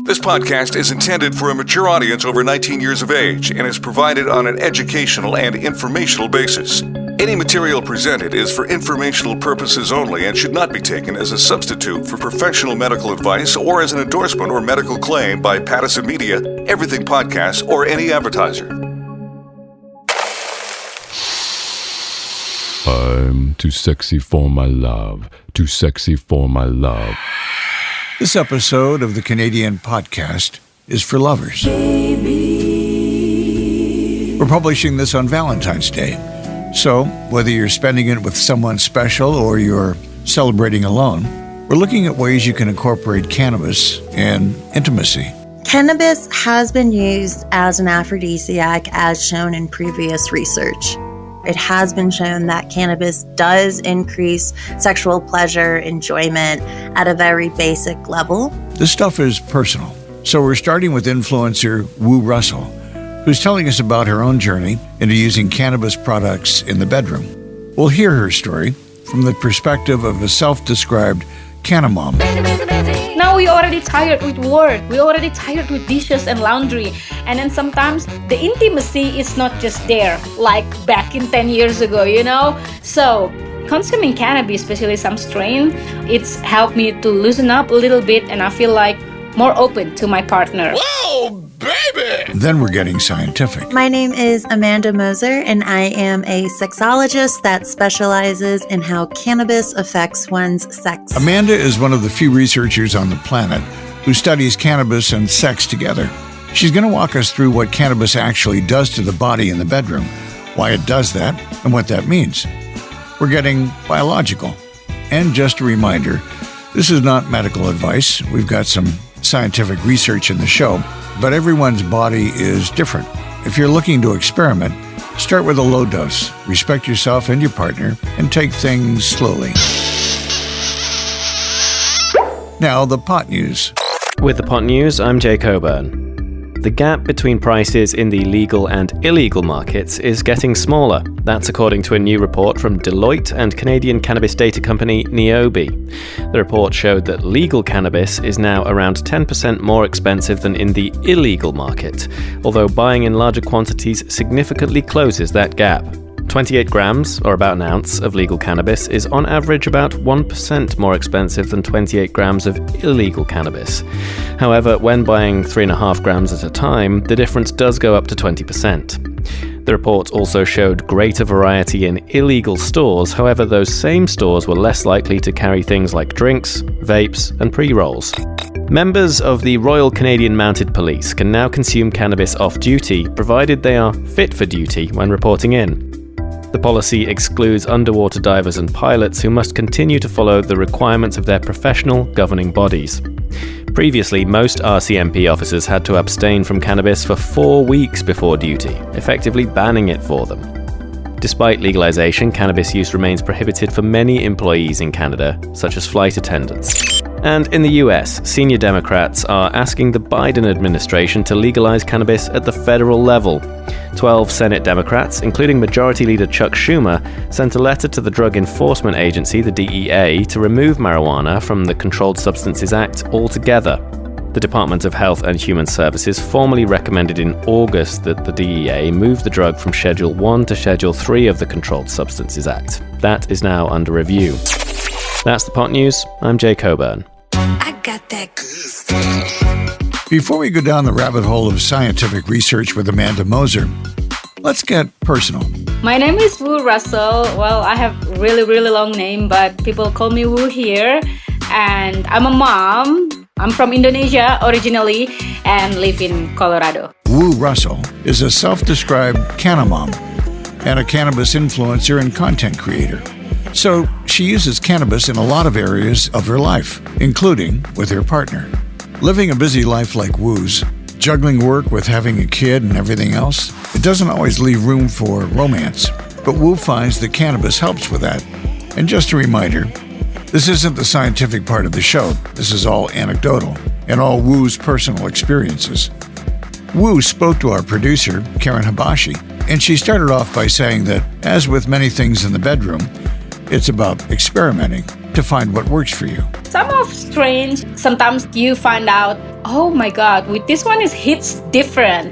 This podcast is intended for a mature audience over 19 years of age and is provided on an educational and informational basis. Any material presented is for informational purposes only and should not be taken as a substitute for professional medical advice or as an endorsement or medical claim by Pattison Media, Everything Podcasts, or any advertiser. I'm too sexy for my love, too sexy for my love. This episode of the Canadian podcast is for lovers. We're publishing this on Valentine's Day. So, whether you're spending it with someone special or you're celebrating alone, we're looking at ways you can incorporate cannabis and intimacy. Cannabis has been used as an aphrodisiac as shown in previous research. It has been shown that cannabis does increase sexual pleasure, enjoyment at a very basic level. This stuff is personal. So we're starting with influencer Woo Russell, who's telling us about her own journey into using cannabis products in the bedroom. We'll hear her story from the perspective of a self-described canna-mom. Now we already tired with work, we already tired with dishes and laundry, and then sometimes the intimacy is not just there like back in 10 years ago, you know? So consuming cannabis, especially some strain, it's helped me to loosen up a little bit and I feel like more open to my partner. Whoa, baby! Then we're getting scientific. My name is Amanda Moser, and I am a sexologist that specializes in how cannabis affects one's sex. Amanda is one of the few researchers on the planet who studies cannabis and sex together. She's going to walk us through what cannabis actually does to the body in the bedroom, why it does that, and what that means. We're getting biological. And just a reminder, this is not medical advice. We've got some scientific research in the show, but everyone's body is different. If you're looking to experiment, start with a low dose, respect yourself and your partner, and take things slowly. Now, the pot news. With the pot news, I'm Jay Coburn. The gap between prices in the legal and illegal markets is getting smaller. That's according to a new report from Deloitte and Canadian cannabis data company Niobe. The report showed that legal cannabis is now around 10% more expensive than in the illegal market, although buying in larger quantities significantly closes that gap. 28 grams, or about an ounce, of legal cannabis is on average about 1% more expensive than 28 grams of illegal cannabis. However, when buying 3.5 grams at a time, the difference does go up to 20%. The report also showed greater variety in illegal stores, however those same stores were less likely to carry things like drinks, vapes, and pre-rolls. Members of the Royal Canadian Mounted Police can now consume cannabis off-duty, provided they are fit for duty when reporting in. The policy excludes underwater divers and pilots who must continue to follow the requirements of their professional governing bodies. Previously, most RCMP officers had to abstain from cannabis for 4 weeks before duty, effectively banning it for them. Despite legalization, cannabis use remains prohibited for many employees in Canada, such as flight attendants. And in the US, senior Democrats are asking the Biden administration to legalize cannabis at the federal level. 12 Senate Democrats, including Majority Leader Chuck Schumer, sent a letter to the Drug Enforcement Agency, the DEA, to remove marijuana from the Controlled Substances Act altogether. The Department of Health and Human Services formally recommended in August that the DEA move the drug from Schedule 1 to Schedule 3 of the Controlled Substances Act. That is now under review. That's the pot news. I'm Jay Coburn. I got that good stuff. Before we go down the rabbit hole of scientific research with Amanda Moser, let's get personal. My name is Woo Russell. Well, I have really long name, but people call me Woo here. And I'm a mom. I'm from Indonesia originally and live in Colorado. Woo Russell is a self-described canna-mom and a cannabis influencer and content creator. So she uses cannabis in a lot of areas of her life, including with her partner. Living a busy life like Woo's, juggling work with having a kid and everything else, it doesn't always leave room for romance. But Woo finds that cannabis helps with that. And just a reminder, this isn't the scientific part of the show. This is all anecdotal and all Woo's personal experiences. Woo spoke to our producer, Karen Habashi, and she started off by saying that, as with many things in the bedroom, it's about experimenting to find what works for you. some of strange. Sometimes you find out, oh my god, with this one is hits different.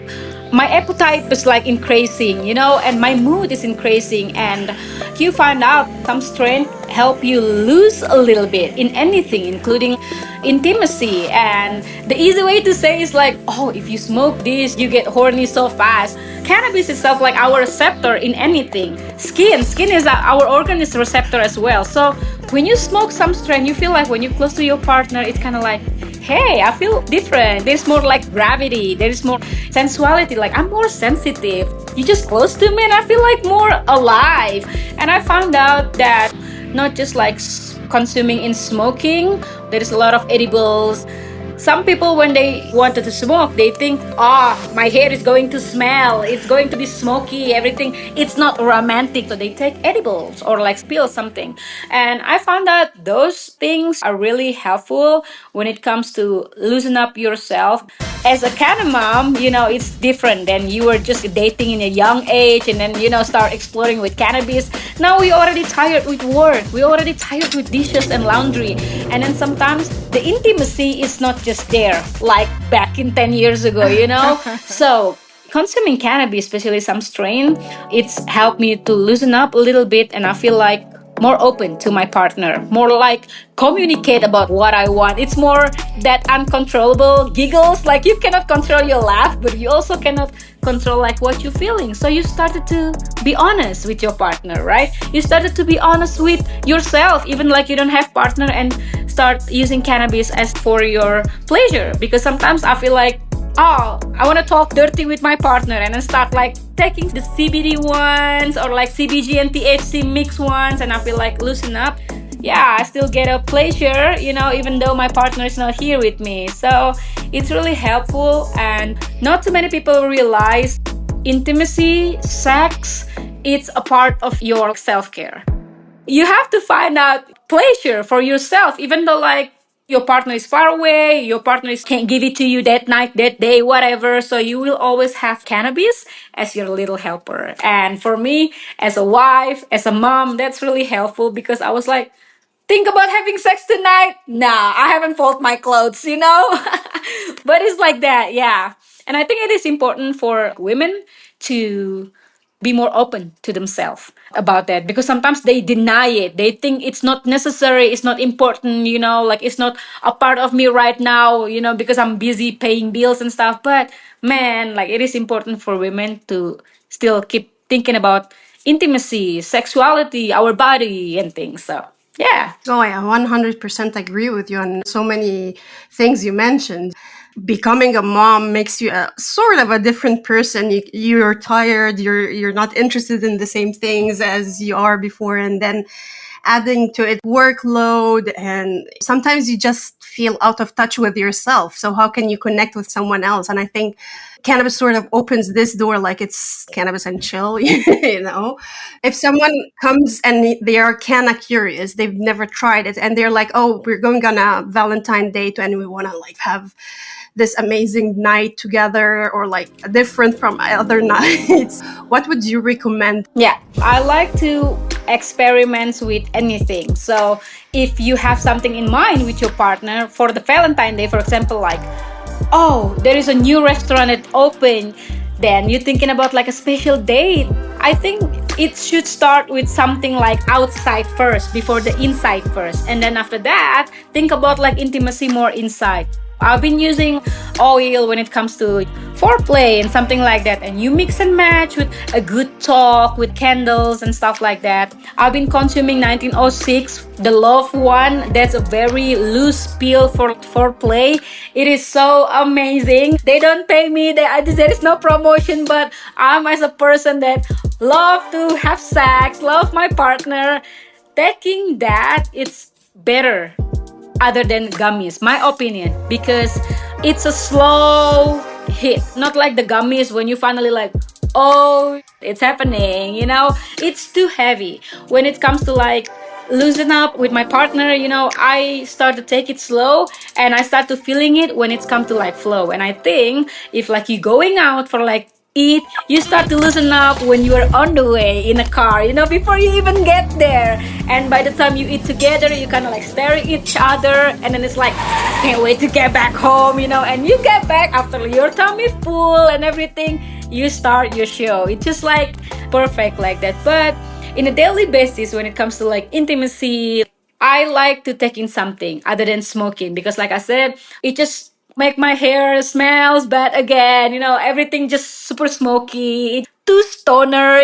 My appetite is like increasing, and my mood is increasing, and you find out some strain help you lose a little bit in anything, including intimacy. And the easy way to say is like, oh, if you smoke this you get horny so fast. Cannabis itself like our receptor in anything. Skin is our organ is receptor as well. So when you smoke some strain, you feel like when you're close to your partner, it's kind of like, hey, I feel different. There's more like gravity. There's more sensuality. Like I'm more sensitive. You're just close to me and I feel like more alive. And I found out that not just like consuming in smoking, there is a lot of edibles. Some people, when they wanted to smoke, they think, my hair is going to smell, it's going to be smoky, everything. It's not romantic. So they take edibles or like pills, something. And I found that those things are really helpful when it comes to loosen up yourself. As a canna-mom, it's different than you were just dating in a young age and then, start exploring with cannabis. Now we already tired with work. We already tired with dishes and laundry. And then sometimes the intimacy is not just there, like back in 10 years ago, So consuming cannabis, especially some strain, it's helped me to loosen up a little bit, and I feel like more open to my partner, more like communicate about what I want. It's more that uncontrollable giggles, like you cannot control your laugh, but you also cannot control like what you're feeling. So you started to be honest with your partner, right? You started to be honest with yourself, even like you don't have partner, and start using cannabis as for your pleasure. Because sometimes I feel like, I want to talk dirty with my partner and then start like taking the CBD ones or like CBG and THC mix ones, and I feel like loosen up. Yeah, I still get a pleasure, even though my partner is not here with me. So it's really helpful, and not too many people realize intimacy, sex, it's a part of your self-care. You have to find out pleasure for yourself, even though like your partner is far away, your partner can't give it to you that night, that day, whatever. So you will always have cannabis as your little helper. And for me, as a wife, as a mom, that's really helpful, because I was like, think about having sex tonight? Nah, I haven't folded my clothes, But it's like that, yeah. And I think it is important for women to be more open to themselves about that, because sometimes they deny it. They think it's not necessary, it's not important, like it's not a part of me right now, because I'm busy paying bills and stuff. But man, like it is important for women to still keep thinking about intimacy, sexuality, our body and things. So yeah. Oh, I 100% agree with you on so many things you mentioned. Becoming a mom makes you a sort of a different person. You're tired. You're not interested in the same things as you are before, and then adding to it workload, and sometimes you just feel out of touch with yourself. So how can you connect with someone else? And I think cannabis sort of opens this door, like it's cannabis and chill, If someone comes and they are canna curious, they've never tried it, and they're like, oh, we're going on a Valentine date and we want to like have this amazing night together, or like different from other nights, what would you recommend? Yeah, I like to experiment with anything. So if you have something in mind with your partner for the Valentine Day, for example, like, oh, there is a new restaurant that opened, then you're thinking about like a special date. I think it should start with something like outside first before the inside first. And then after that, think about like intimacy more inside. I've been using oil when it comes to foreplay and something like that, and you mix and match with a good talk, with candles and stuff like that. I've been consuming 1906, the Love one. That's a very loose pill for foreplay. It is so amazing. They don't pay me, there is no promotion, but I'm as a person that love to have sex, love my partner. Taking that, it's better other than gummies, my opinion, because it's a slow hit, not like the gummies when you finally like, oh, it's happening, it's too heavy. When it comes to like loosen up with my partner, I start to take it slow, and I start to feeling it when it's come to like flow. And I think if like you going out for like eat, you start to loosen up when you are on the way in a car, before you even get there. And by the time you eat together, you kind of like stare at each other, and then it's like, can't wait to get back home, and you get back after your tummy full and everything, you start your show. It's just like perfect like that. But in a daily basis, when it comes to like intimacy, I like to take in something other than smoking, because like I said, it just make my hair smells bad again, everything just super smoky, too stoner,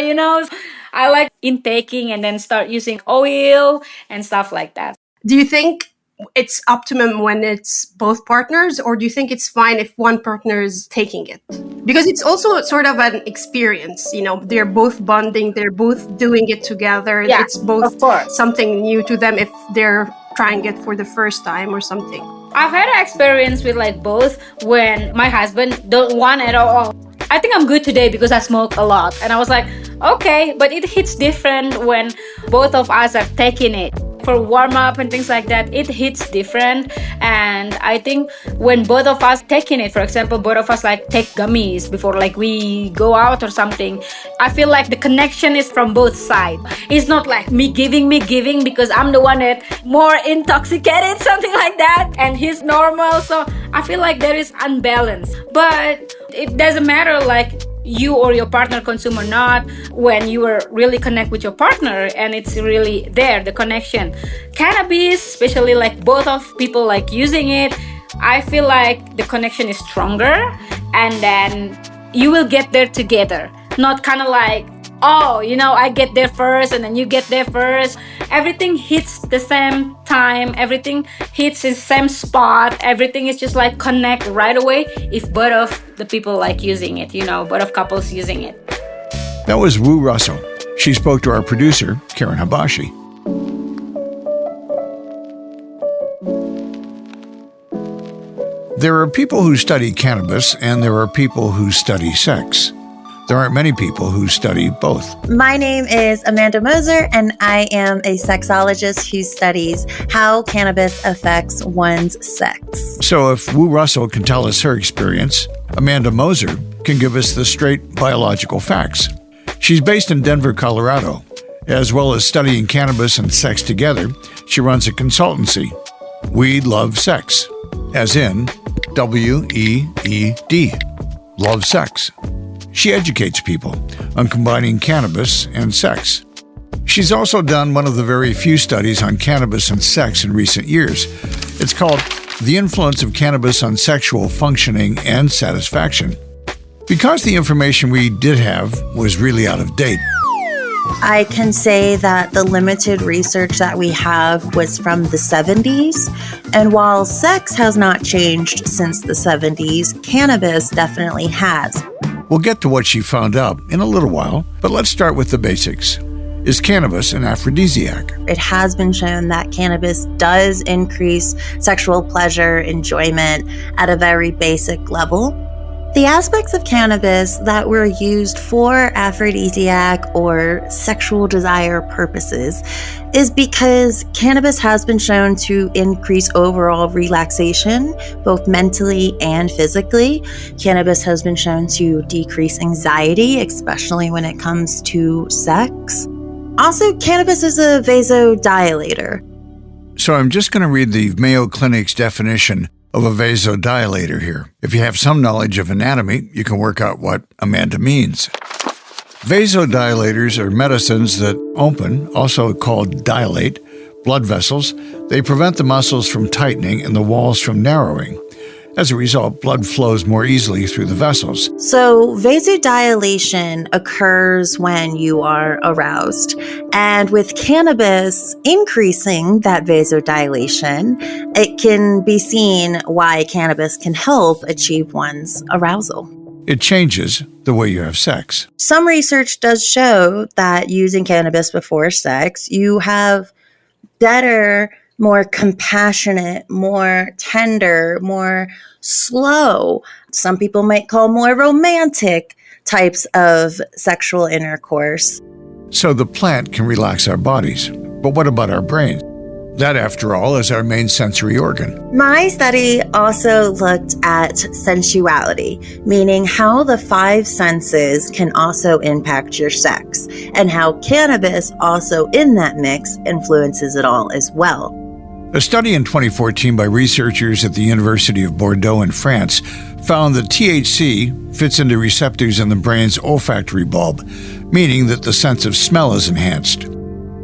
I like intaking and then start using oil and stuff like that. Do you think it's optimum when it's both partners, or do you think it's fine if one partner is taking it? Because it's also sort of an experience, they're both bonding, they're both doing it together. Yeah, it's both of course. something new to them if they're trying it for the first time or something. I've had an experience with like both when my husband don't want at all. I think I'm good today because I smoke a lot. And I was like, okay, but it hits different when both of us are taking it. For warm up and things like that, it hits different. And I think when both of us taking it, for example, both of us like take gummies before like we go out or something, I feel like the connection is from both sides. It's not like me giving because I'm the one that more intoxicated, something like that, and he's normal. So I feel like there is unbalance. But it doesn't matter like you or your partner consume or not, when you are really connect with your partner and it's really there, the connection. Cannabis, especially like both of people like using it, I feel like the connection is stronger, and then you will get there together. Not kind of like, oh, I get there first and then you get there first. Everything hits the same time. Everything hits the same spot. Everything is just like connect right away if both of the people like using it, both of couples using it. That was Wu Russell. She spoke to our producer, Karen Habashi. There are people who study cannabis and there are people who study sex. There aren't many people who study both. My name is Amanda Moser, and I am a sexologist who studies how cannabis affects one's sex. So if Wu Russell can tell us her experience, Amanda Moser can give us the straight biological facts. She's based in Denver, Colorado. As well as studying cannabis and sex together, she runs a consultancy, Weed Love Sex, as in W-E-E-D, Love Sex. She educates people on combining cannabis and sex. She's also done one of the very few studies on cannabis and sex in recent years. It's called The Influence of Cannabis on Sexual Functioning and Satisfaction. Because the information we did have was really out of date, I can say that the limited research that we have was from the 70s. And while sex has not changed since the 70s, cannabis definitely has. we'll get to what she found out in a little while, but let's start with the basics. Is cannabis an aphrodisiac? It has been shown that cannabis does increase sexual pleasure, enjoyment at a very basic level. The aspects of cannabis that were used for aphrodisiac or sexual desire purposes is because cannabis has been shown to increase overall relaxation, both mentally and physically. Cannabis has been shown to decrease anxiety, especially when it comes to sex. Also, cannabis is a vasodilator. So I'm just going to read the Mayo Clinic's definition of a vasodilator here. If you have some knowledge of anatomy, you can work out what Amanda means. Vasodilators are medicines that open, also called dilate, blood vessels. They prevent the muscles from tightening and the walls from narrowing. As a result, blood flows more easily through the vessels. So vasodilation occurs when you are aroused. And with cannabis increasing that vasodilation, it can be seen why cannabis can help achieve one's arousal. It changes the way you have sex. Some research does show that using cannabis before sex, you have better, more compassionate, more tender, more slow, some people might call more romantic types of sexual intercourse. So the plant can relax our bodies. But what about our brains? That, after all, is our main sensory organ. My study also looked at sensuality, meaning how the five senses can also impact your sex, and how cannabis also in that mix influences it all as well. A study in 2014 by researchers at the University of Bordeaux in France found that THC fits into receptors in the brain's olfactory bulb, meaning that the sense of smell is enhanced.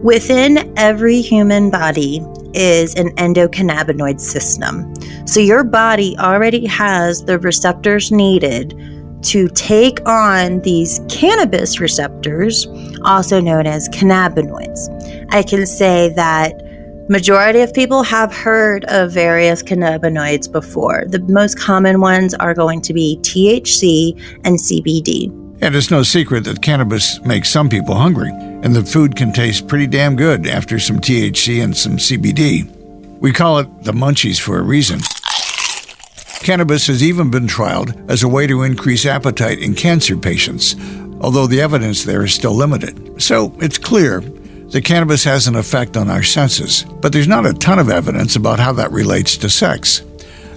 Within every human body is an endocannabinoid system. So your body already has the receptors needed to take on these cannabis receptors, also known as cannabinoids. I can say that majority of people have heard of various cannabinoids before. The most common ones are going to be THC and CBD. And it's no secret that cannabis makes some people hungry, and the food can taste pretty damn good after some THC and some CBD. We call it the munchies for a reason. Cannabis has even been trialed as a way to increase appetite in cancer patients, although the evidence there is still limited. So it's clear that cannabis has an effect on our senses, but there's not a ton of evidence about how that relates to sex.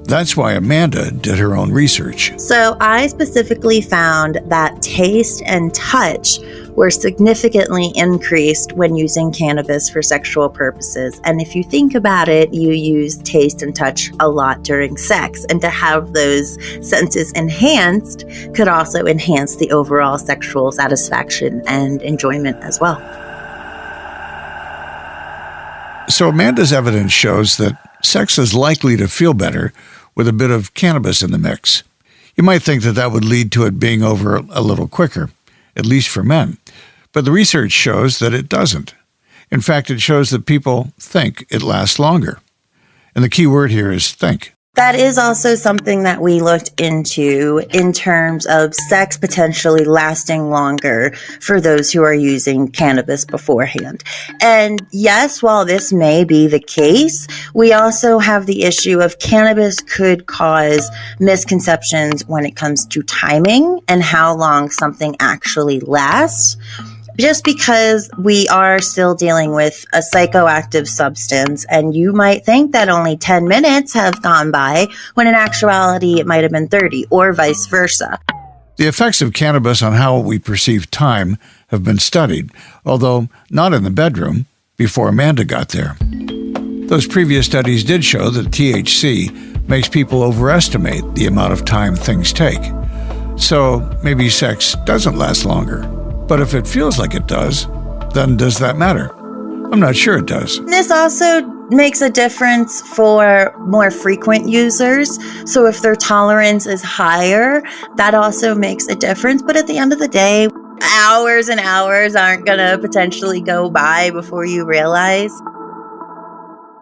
That's why Amanda did her own research. So I specifically found that taste and touch were significantly increased when using cannabis for sexual purposes. And if you think about it, you use taste and touch a lot during sex. And to have those senses enhanced could also enhance the overall sexual satisfaction and enjoyment as well. So Amanda's evidence shows that sex is likely to feel better with a bit of cannabis in the mix. You might think that that would lead to it being over a little quicker, at least for men. But the research shows that it doesn't. In fact, it shows that people think it lasts longer. And the key word here is think. That is also something that we looked into in terms of sex potentially lasting longer for those who are using cannabis beforehand. And yes, while this may be the case, we also have the issue of cannabis could cause misconceptions when it comes to timing and how long something actually lasts. Just because we are still dealing with a psychoactive substance, and you might think that only 10 minutes have gone by, when in actuality it might have been 30, or vice versa. The effects of cannabis on how we perceive time have been studied, although not in the bedroom before Amanda got there. Those previous studies did show that THC makes people overestimate the amount of time things take. So maybe sex doesn't last longer. But if it feels like it does, then does that matter? I'm not sure it does. This also makes a difference for more frequent users. So if their tolerance is higher, that also makes a difference. But at the end of the day, hours and hours aren't going to potentially go by before you realize.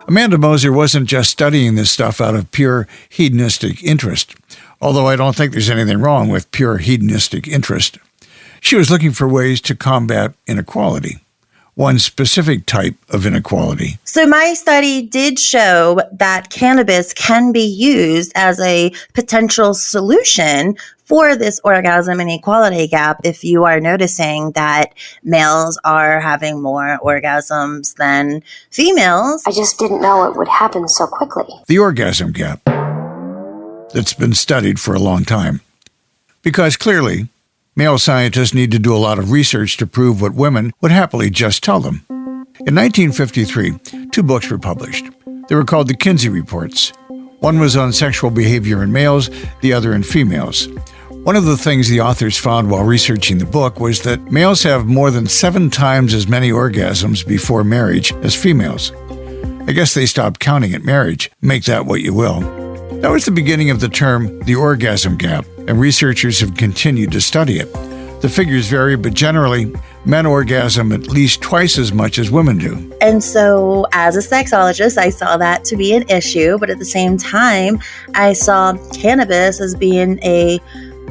Amanda Moser wasn't just studying this stuff out of pure hedonistic interest, although I don't think there's anything wrong with pure hedonistic interest. She was looking for ways to combat inequality, one specific type of inequality. So my study did show that cannabis can be used as a potential solution for this orgasm inequality gap if you are noticing that males are having more orgasms than females. I just didn't know it would happen so quickly. The orgasm gap that's been studied for a long time. Because clearly, male scientists need to do a lot of research to prove what women would happily just tell them. In 1953, 2 books were published. They were called the Kinsey Reports. One was on sexual behavior in males, the other in females. One of the things the authors found while researching the book was that males have more than 7 times as many orgasms before marriage as females. I guess they stopped counting at marriage. Make that what you will. That was the beginning of the term the orgasm gap, and researchers have continued to study it. The figures vary, but generally, men orgasm at least twice as much as women do. And so as a sexologist, I saw that to be an issue, but at the same time, I saw cannabis as being a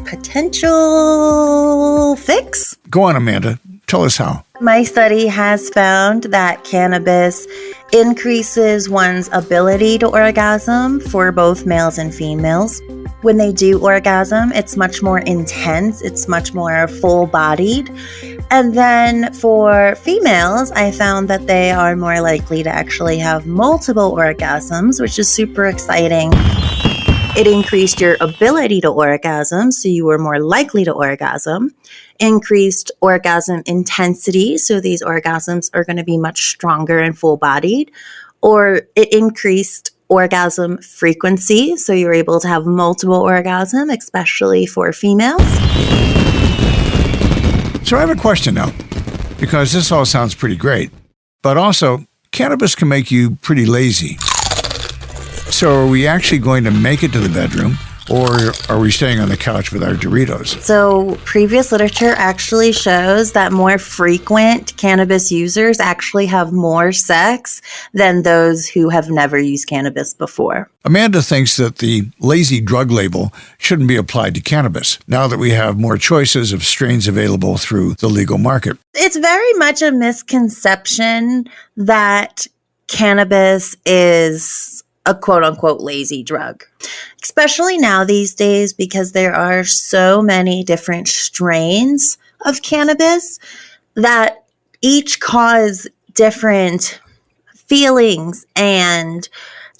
potential fix. Go on, Amanda. Tell us how. My study has found that cannabis increases one's ability to orgasm for both males and females. When they do orgasm, it's much more intense, it's much more full-bodied, And then for females, I found that they are more likely to actually have multiple orgasms, which is super exciting. It increased your ability to orgasm, so you were more likely to orgasm. Increased orgasm intensity, so these orgasms are going to be much stronger and full-bodied. Or it increased orgasm frequency, so you're able to have multiple orgasms, especially for females. So I have a question now, because this all sounds pretty great, but also cannabis can make you pretty lazy. So are we actually going to make it to the bedroom, or are we staying on the couch with our Doritos? So previous literature actually shows that more frequent cannabis users actually have more sex than those who have never used cannabis before. Amanda thinks that the lazy drug label shouldn't be applied to cannabis now that we have more choices of strains available through the legal market. It's very much a misconception that cannabis is a quote-unquote lazy drug, especially now these days because there are so many different strains of cannabis that each cause different feelings and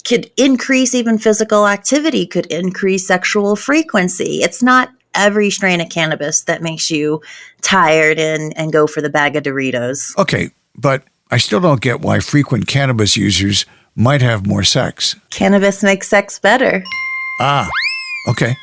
could increase even physical activity, could increase sexual frequency. It's not every strain of cannabis that makes you tired and go for the bag of Doritos. Okay, but I still don't get why frequent cannabis users might have more sex. Cannabis makes sex better. Ah, okay.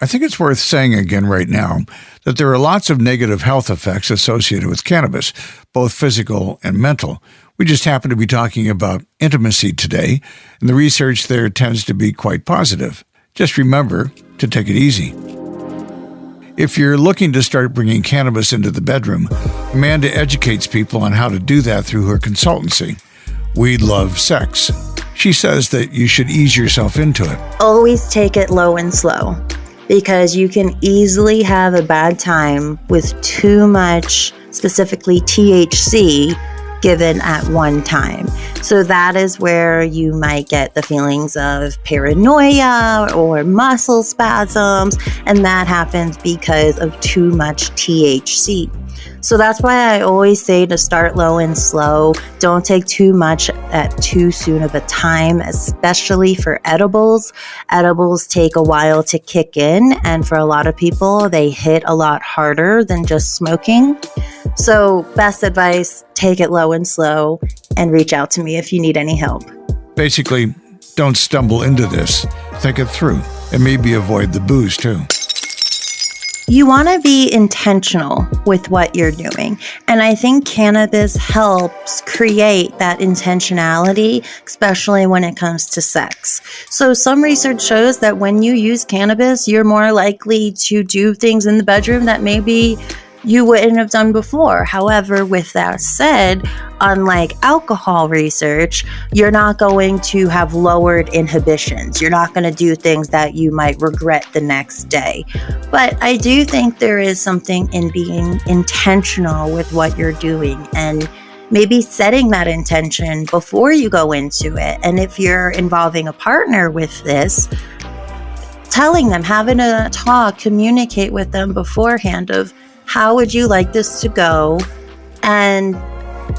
I think it's worth saying again right now that there are lots of negative health effects associated with cannabis, both physical and mental. We just happen to be talking about intimacy today, and the research there tends to be quite positive. Just remember to take it easy. If you're looking to start bringing cannabis into the bedroom, Amanda educates people on how to do that through her consultancy. We Love Sex. She says that you should ease yourself into it. Always take it low and slow because you can easily have a bad time with too much, specifically THC, given at one time. So that is where you might get the feelings of paranoia or muscle spasms, and that happens because of too much THC. So that's why I always say to start low and slow. Don't take too much at too soon of a time, especially for edibles. Edibles take a while to kick in, and for a lot of people, they hit a lot harder than just smoking. So best advice, take it low and slow and reach out to me if you need any help. Basically, don't stumble into this. Think it through, and maybe avoid the booze too. You want to be intentional with what you're doing. And I think cannabis helps create that intentionality, especially when it comes to sex. So some research shows that when you use cannabis, you're more likely to do things in the bedroom that maybe you wouldn't have done before. However, with that said, unlike alcohol research, you're not going to have lowered inhibitions. You're not going to do things that you might regret the next day. But I do think there is something in being intentional with what you're doing and maybe setting that intention before you go into it. And if you're involving a partner with this, telling them, having a talk, communicate with them beforehand of, how would you like this to go? And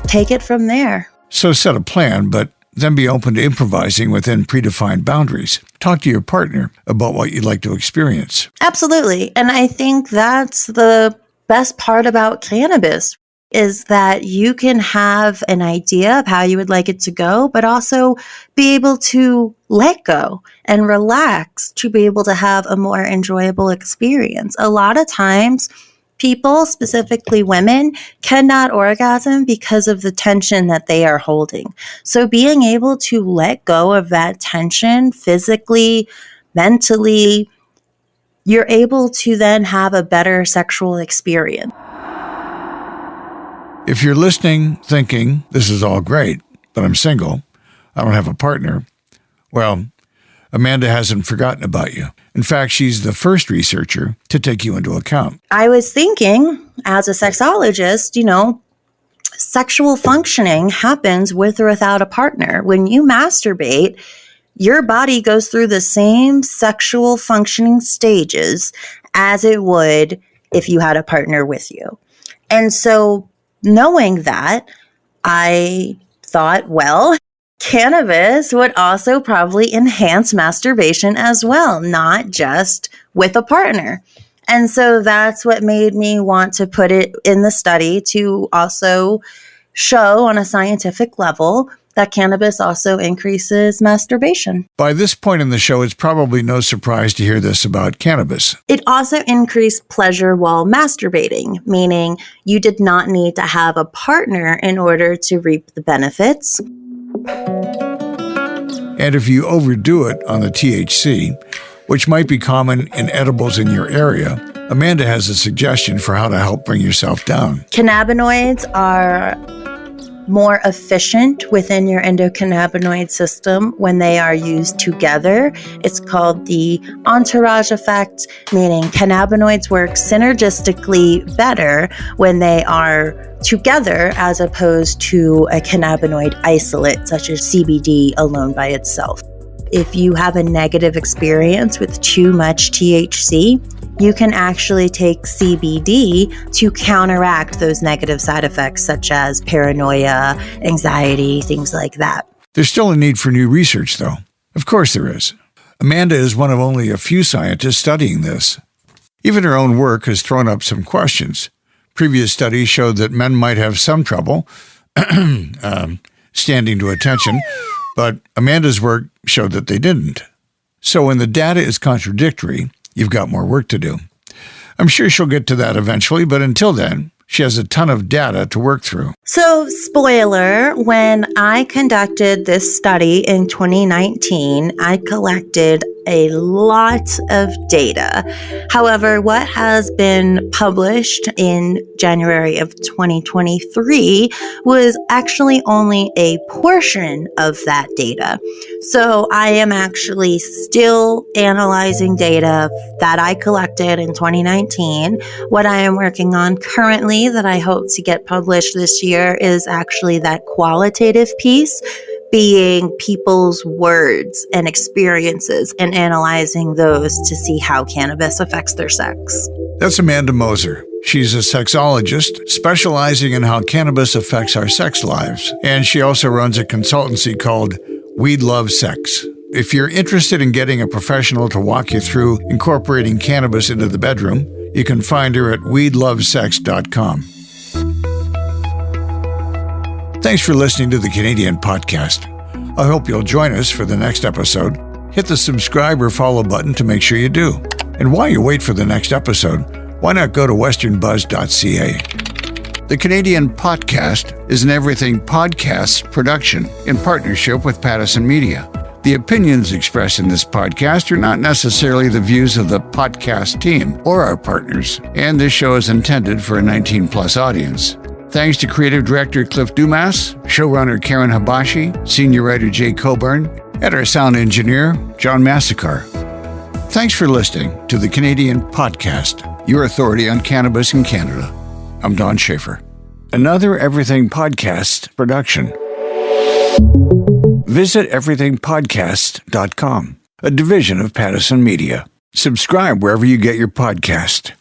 take it from there. So set a plan, but then be open to improvising within predefined boundaries. Talk to your partner about what you'd like to experience. Absolutely. And I think that's the best part about cannabis is that you can have an idea of how you would like it to go, but also be able to let go and relax to be able to have a more enjoyable experience. A lot of times, people, specifically women, cannot orgasm because of the tension that they are holding. So being able to let go of that tension physically, mentally, you're able to then have a better sexual experience. If you're listening, thinking, this is all great, but I'm single, I don't have a partner, well, Amanda hasn't forgotten about you. In fact, she's the first researcher to take you into account. I was thinking, as a sexologist, sexual functioning happens with or without a partner. When you masturbate, your body goes through the same sexual functioning stages as it would if you had a partner with you. And so knowing that, I thought, well, cannabis would also probably enhance masturbation as well, not just with a partner. And so that's what made me want to put it in the study to also show on a scientific level that cannabis also increases masturbation. By this point in the show, it's probably no surprise to hear this about cannabis. It also increased pleasure while masturbating, meaning you did not need to have a partner in order to reap the benefits. And if you overdo it on the THC, which might be common in edibles in your area, Amanda has a suggestion for how to help bring yourself down. Cannabinoids are more efficient within your endocannabinoid system when they are used together. It's called the entourage effect, meaning cannabinoids work synergistically better when they are together as opposed to a cannabinoid isolate such as CBD alone by itself. If you have a negative experience with too much THC, you can actually take CBD to counteract those negative side effects such as paranoia, anxiety, things like that. There's still a need for new research, though. Of course there is. Amanda is one of only a few scientists studying this. Even her own work has thrown up some questions. Previous studies showed that men might have some trouble standing to attention, but Amanda's work showed that they didn't. So when the data is contradictory, you've got more work to do. I'm sure she'll get to that eventually, but until then, she has a ton of data to work through. So, spoiler, when I conducted this study in 2019, I collected a lot of data. However, what has been published in January of 2023 was actually only a portion of that data. So I am actually still analyzing data that I collected in 2019. What I am working on currently that I hope to get published this year is actually that qualitative piece, being people's words and experiences and analyzing those to see how cannabis affects their sex. That's Amanda Moser. She's a sexologist specializing in how cannabis affects our sex lives. And she also runs a consultancy called Weed Love Sex. If you're interested in getting a professional to walk you through incorporating cannabis into the bedroom, you can find her at weedlovesex.com. Thanks for listening to the Canadian Podcast. I hope you'll join us for the next episode. Hit the subscribe or follow button to make sure you do. And while you wait for the next episode, why not go to westernbuzz.ca? The Canadian Podcast is an Everything Podcasts production in partnership with Pattison Media. The opinions expressed in this podcast are not necessarily the views of the podcast team or our partners, and this show is intended for a 19-plus audience. Thanks to creative director Cliff Dumas, showrunner Karen Habashi, senior writer Jay Coburn, and our sound engineer, John Massacre. Thanks for listening to the Canadian Podcast, your authority on cannabis in Canada. I'm Don Schaefer. Another Everything Podcast production. Visit everythingpodcast.com, a division of Pattison Media. Subscribe wherever you get your podcast.